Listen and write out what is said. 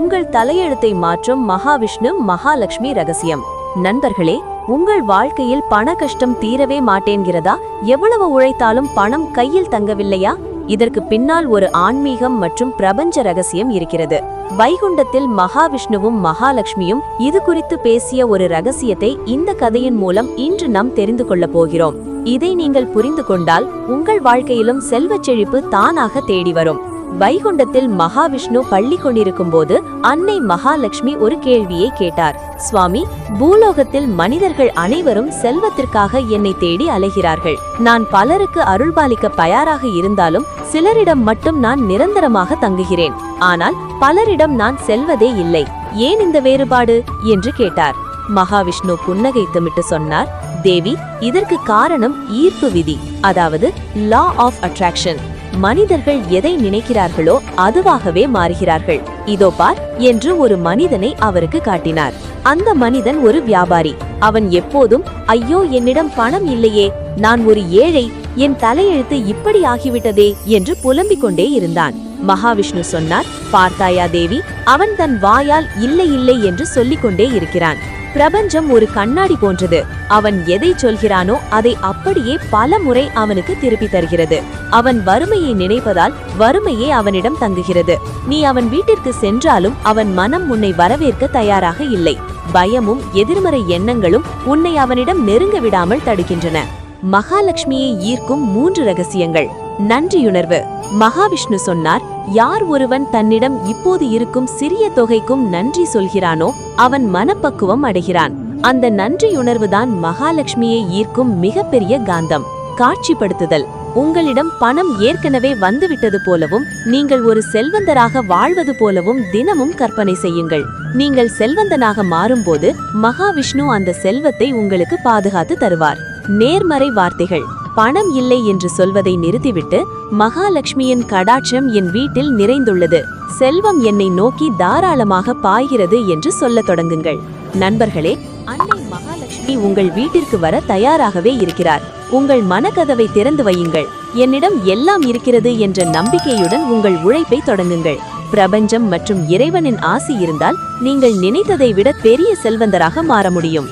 உங்கள் தலையெழுத்தை மாற்றும் மகாவிஷ்ணு மகாலட்சுமி ரகசியம். நண்பர்களே, உங்கள் வாழ்க்கையில் பண கஷ்டம் தீரவே மாட்டேங்கிறதா? எவ்வளவு உழைத்தாலும் பணம் கையில் தங்கவில்லையா? இதற்கு பின்னால் ஒரு ஆன்மீகம் மற்றும் பிரபஞ்ச ரகசியம் இருக்கிறது. வைகுண்டத்தில் மகாவிஷ்ணுவும் மகாலட்சுமியும் இது குறித்து பேசிய ஒரு ரகசியத்தை இந்த கதையின் மூலம் இன்று நாம் தெரிந்து கொள்ள போகிறோம். இதை நீங்கள் புரிந்து கொண்டால் உங்கள் வாழ்க்கையிலும் செல்வச் செழிப்பு தானாக தேடி வரும். வைகுண்டத்தில் மகாவிஷ்ணு பள்ளி கொண்டிருக்கும் போது அன்னை மகாலட்சுமி ஒரு கேள்வியை கேட்டார். சுவாமி, பூலோகத்தில் மனிதர்கள் அனைவரும் செல்வத்திற்காக என்னை தேடி அலைகிறார்கள். நான் பலருக்கு அருள்பாலிக்க தயாராக இருந்தாலும் சிலரிடம் மட்டும் நான் நிரந்தரமாக தங்குகிறேன். ஆனால் பலரிடம் நான் செல்வதே இல்லை. ஏன் இந்த வேறுபாடு என்று கேட்டார். மகாவிஷ்ணு புன்னகைத்துமிட்டு சொன்னார், தேவி, இதற்கு காரணம் ஈர்ப்பு விதி, அதாவது லா ஆஃப் அட்ராக்ஷன். மனிதர்கள் எதை நினைக்கிறார்களோ அதுவாகவே மாறுகிறார்கள். இதோ பார் என்று ஒரு மனிதனை அவருக்கு காட்டினார். அந்த மனிதன் ஒரு வியாபாரி. அவன் எப்போதும், ஐயோ, என்னிடம் பணம் இல்லையே, நான் ஒரு ஏழை, என் தலையெழுத்து இப்படி ஆகிவிட்டதே என்று புலம்பிக் கொண்டே இருந்தான். மகாவிஷ்ணு சொன்னார், பார்த்தாயா தேவி, அவன் தன் வாயால் இல்லை இல்லை என்று சொல்லிக் கொண்டே இருக்கிறான். பிரபஞ்சம் ஒரு கண்ணாடி போன்றது. அவன் எதை சொல்கிறானோ அதை அப்படியே பல முறை அவனுக்கு திருப்பி தருகிறது. அவன் வறுமையை நினைப்பதால் வறுமையே அவனிடம் தங்குகிறது. நீ அவன் வீட்டிற்கு சென்றாலும் அவன் மனம் உன்னை வரவேற்க தயாராக இல்லை. பயமும் எதிர்மறை எண்ணங்களும் உன்னை அவனிடம் நெருங்க விடாமல் தடுக்கின்றன. மகாலட்சுமியை ஈர்க்கும் 3 ரகசியங்கள். நன்றியுணர்வு. மகாவிஷ்ணு சொன்னார், யார் ஒருவன் தன்னிடம் இப்போது இருக்கும் சிறிய தொகைக்கும் நன்றி சொல்கிறானோ அவன் மனப்பக்குவம் அடைகிறான். அந்த நன்றியுணர்வுதான் மகாலட்சுமியை ஈர்க்கும் மிகப்பெரிய காந்தம். காட்சிப்படுத்துதல். உங்களிடம் பணம் ஏற்கனவே வந்துவிட்டது போலவும் நீங்கள் ஒரு செல்வந்தராக வாழ்வது போலவும் தினமும் கற்பனை செய்யுங்கள். நீங்கள் செல்வந்தனாக மாறும்போது மகாவிஷ்ணு அந்த செல்வத்தை உங்களுக்கு பாதுகாத்து தருவார். நேர்மறை வார்த்தைகள். பணம் இல்லை என்று சொல்வதை நிறுத்திவிட்டு, மகாலட்சுமியின் கடாட்சம் என் வீட்டில் நிறைந்துள்ளது, செல்வம் என்னை நோக்கி தாராளமாக பாய்கிறது என்று சொல்லத் தொடங்குங்கள். நண்பர்களே, அன்னை மகாலட்சுமி உங்கள் வீட்டிற்கு வர தயாராகவே இருக்கிறார். உங்கள் மனக்கதவை திறந்து வையுங்கள். என்னிடம் எல்லாம் இருக்கிறது என்ற நம்பிக்கையுடன் உங்கள் உழைப்பை தொடங்குங்கள். பிரபஞ்சம் மற்றும் இறைவனின் ஆசி இருந்தால் நீங்கள் நினைத்ததை விட பெரிய செல்வந்தராக மாற முடியும்.